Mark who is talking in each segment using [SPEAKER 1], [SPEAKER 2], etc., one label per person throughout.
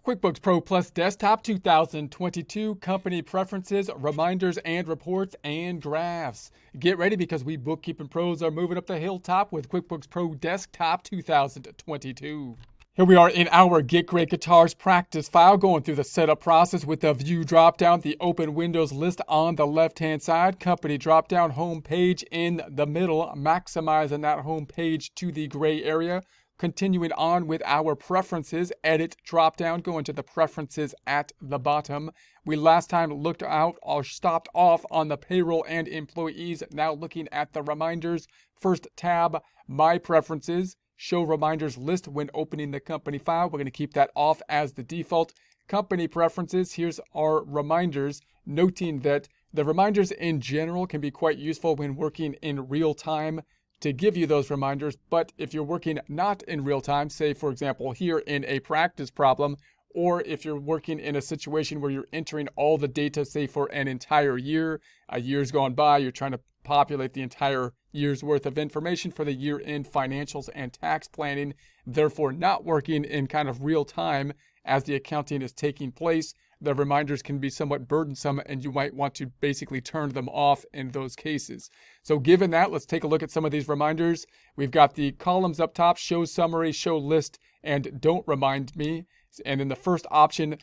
[SPEAKER 1] QuickBooks Pro Plus Desktop 2022 Company Preferences, Reminders and Reports and Graphs. Get ready because we bookkeeping pros are moving up the hilltop with QuickBooks Pro Desktop 2022. Here we are in our Get Great Guitars practice file, going through the setup process with the View dropdown, the Open Windows list on the left-hand side, Company dropdown, Home Page in the middle, maximizing that home page to the gray area. Continuing on with our preferences, edit dropdown, going to the preferences at the bottom. We last time looked out or stopped off on the payroll and employees. Now looking at the reminders. First tab, My Preferences, Show Reminders List when opening the company file. We're going to keep that off as the default. Company Preferences, here's our reminders, noting that the reminders in general can be quite useful when working in real time to give you those reminders, but if you're working not in real time, say for example here in a practice problem, or if you're working in a situation where you're entering all the data, say for an entire year, a year's gone by, you're trying to populate the entire year's worth of information for the year-end financials and tax planning, therefore not working in kind of real time as the accounting is taking place, the reminders can be somewhat burdensome and you might want to basically turn them off in those cases. So given that, let's take a look at some of these reminders. We've got the columns up top, show summary, show list, and don't remind me. And in the first option,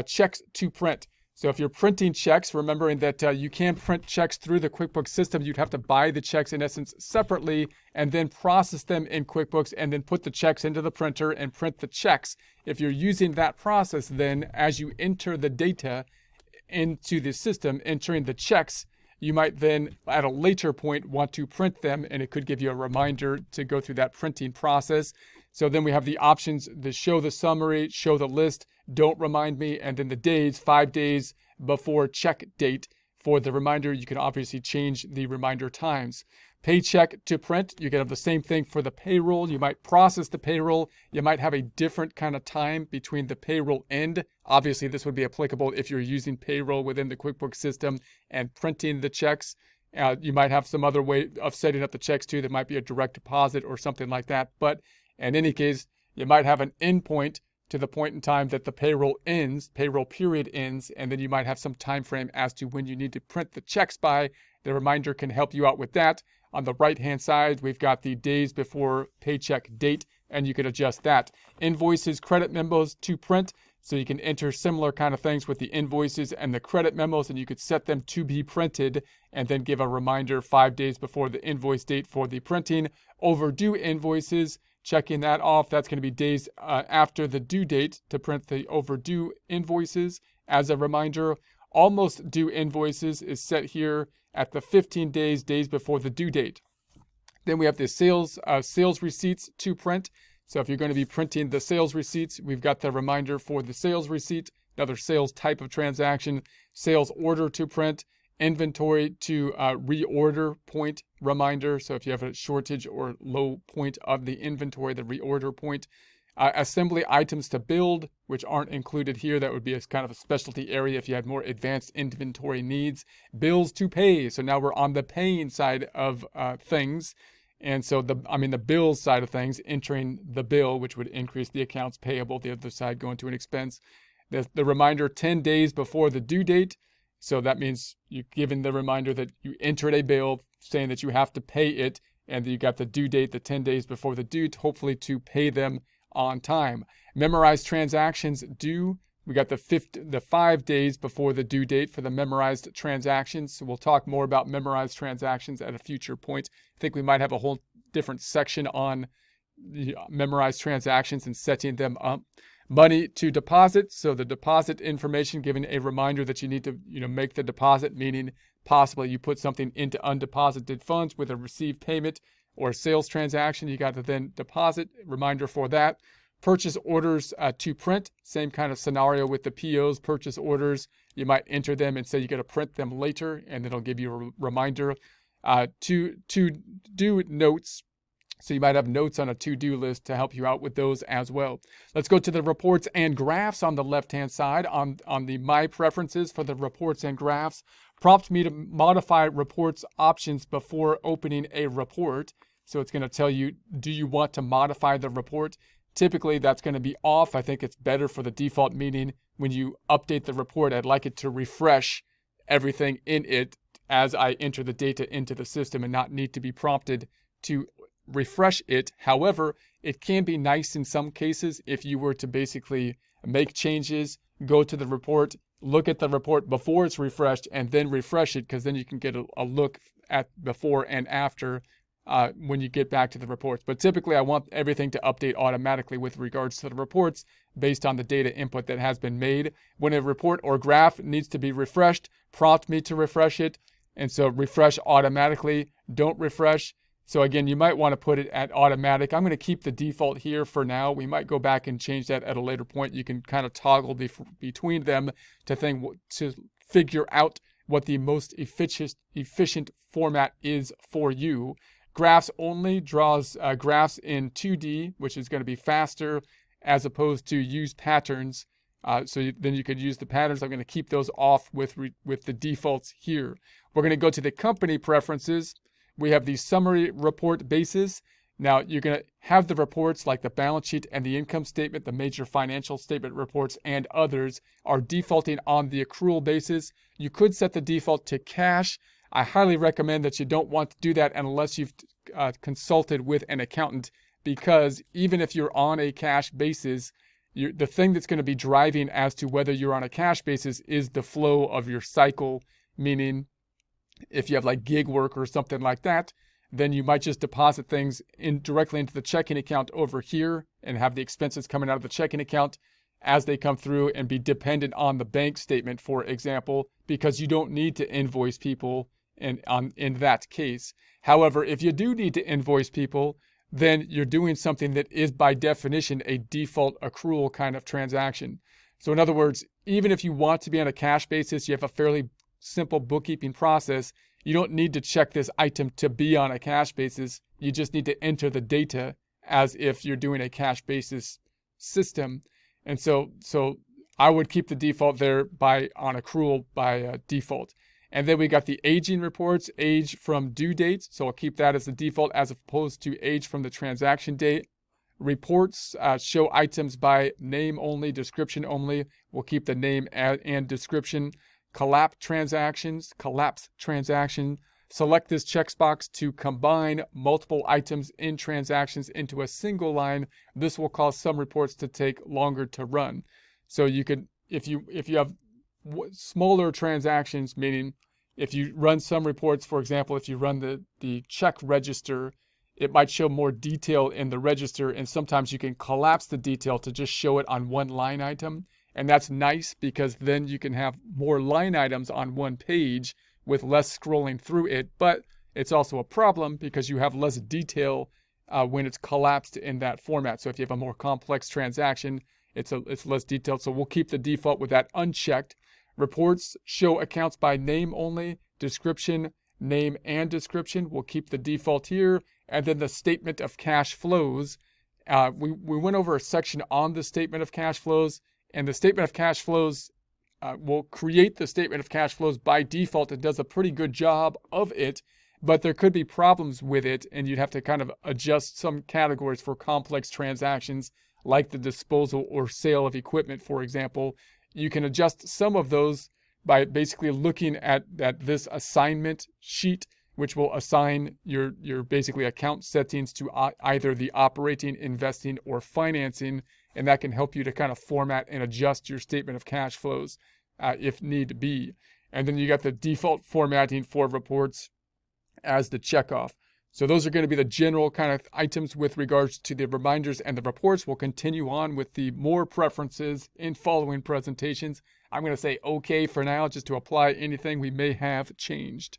[SPEAKER 1] checks to print. So if you're printing checks, remembering that you can print checks through the QuickBooks system, you'd have to buy the checks in essence separately and then process them in QuickBooks and then put the checks into the printer and print the checks. If you're using that process, then as you enter the data into the system, entering the checks, you might then at a later point want to print them, and it could give you a reminder to go through that printing process. So then we have the options, the show the summary, show the list, don't remind me, and then the days, 5 days before check date. For the reminder, you can obviously change the reminder times. Paycheck to print, you can have the same thing for the payroll. You might process the payroll. You might have a different kind of time between the payroll end. Obviously, this would be applicable if you're using payroll within the QuickBooks system and printing the checks. You might have some other way of setting up the checks too. That might be a direct deposit or something like that. But in any case, you might have an end point to the point in time that the payroll ends, payroll period ends, and then you might have some time frame as to when you need to print the checks by. The reminder can help you out with that. On the right-hand side, we've got the days before paycheck date, and you can adjust that. Invoices, credit memos to print, so you can enter similar kind of things with the invoices and the credit memos, and you could set them to be printed and then give a reminder 5 days before the invoice date for the printing. Overdue invoices, checking that off, that's going to be days after the due date to print the overdue invoices as a reminder. Almost due invoices is set here at the 15 days before the due date. Then we have the sales receipts to print. So if you're going to be printing the sales receipts, we've got the reminder for the sales receipt, another sales type of transaction, sales order to print, inventory to reorder point reminder. So if you have a shortage or low point of the inventory, the reorder point. Assembly items to build, which aren't included here. That would be a kind of a specialty area if you had more advanced inventory needs. Bills to pay. So now we're on the paying side of things. And so the bills side of things, entering the bill, which would increase the accounts payable, the other side going to an expense. The reminder 10 days before the due date. So that means you're given the reminder that you entered a bill saying that you have to pay it, and you got the due date, the 10 days before the due, hopefully to pay them on time. Memorized transactions due. We got the 5 days before the due date for the memorized transactions. So we'll talk more about memorized transactions at a future point. I think we might have a whole different section on the memorized transactions and setting them up. Money to deposit. So the deposit information, giving a reminder that you need to make the deposit, meaning possibly you put something into undeposited funds with a received payment or sales transaction, you got to then deposit, reminder for that. Purchase orders to print, same kind of scenario with the POs, purchase orders. You might enter them and say you got to print them later, and it'll give you a reminder. To-do notes, so you might have notes on a to-do list to help you out with those as well. Let's go to the reports and graphs on the left-hand side. On the My Preferences for the reports and graphs, prompts me to modify reports options before opening a report. So it's going to tell you, do you want to modify the report? Typically, that's going to be off. I think it's better for the default, meaning when you update the report, I'd like it to refresh everything in it as I enter the data into the system and not need to be prompted to refresh it. However, it can be nice in some cases if you were to basically make changes, go to the report, look at the report before it's refreshed, and then refresh it, because then you can get a look at before and after when you get back to the reports. But typically, I want everything to update automatically with regards to the reports based on the data input that has been made. When a report or graph needs to be refreshed, prompt me to refresh it. And so refresh automatically, don't refresh. So again, you might want to put it at automatic. I'm going to keep the default here for now. We might go back and change that at a later point. You can kind of toggle between them to figure out what the most efficient format is for you. Graphs only draws graphs in 2D, which is going to be faster, as opposed to use patterns. Then you could use the patterns. I'm going to keep those off with the defaults here. We're going to go to the company preferences. We have the summary report basis. Now you're going to have the reports like the balance sheet and the income statement, the major financial statement reports, and others are defaulting on the accrual basis. You could set the default to cash. I highly recommend that you don't want to do that unless you've consulted with an accountant, because even if you're on a cash basis, the thing that's going to be driving as to whether you're on a cash basis is the flow of your cycle. Meaning, if you have like gig work or something like that, then you might just deposit things directly into the checking account over here and have the expenses coming out of the checking account as they come through and be dependent on the bank statement, for example, because you don't need to invoice people in that case. However, if you do need to invoice people, then you're doing something that is by definition a default accrual kind of transaction. So in other words, even if you want to be on a cash basis, you have a fairly simple bookkeeping process. You don't need to check this item to be on a cash basis. You just need to enter the data as if you're doing a cash basis system. And so I would keep the default there on accrual by default. And then we got the aging reports, age from due date. So I'll keep that as the default as opposed to age from the transaction date. Reports show items by name only, description only. We'll keep the name and description. Collapse transaction. Select this checkbox to combine multiple items in transactions into a single line. This will cause some reports to take longer to run. So you could, if you have smaller transactions, meaning if you run some reports, for example, if you run the check register, it might show more detail in the register, and sometimes you can collapse the detail to just show it on one line item. And that's nice because then you can have more line items on one page with less scrolling through it. But it's also a problem because you have less detail when it's collapsed in that format. So if you have a more complex transaction, it's less detailed. So we'll keep the default with that unchecked. Reports show accounts by name only, description, name and description. We'll keep the default here. And then the statement of cash flows. We went over a section on the statement of cash flows. And the statement of cash flows will create the statement of cash flows by default. It does a pretty good job of it, but there could be problems with it, and you'd have to kind of adjust some categories for complex transactions like the disposal or sale of equipment, for example. You can adjust some of those by basically looking at this assignment sheet, which will assign your basically account settings to either the operating, investing, or financing. And that can help you to kind of format and adjust your statement of cash flows if need be. And then you got the default formatting for reports as the checkoff. So those are going to be the general kind of items with regards to the reminders and the reports. We'll continue on with the more preferences in following presentations. I'm going to say okay for now, just to apply anything we may have changed.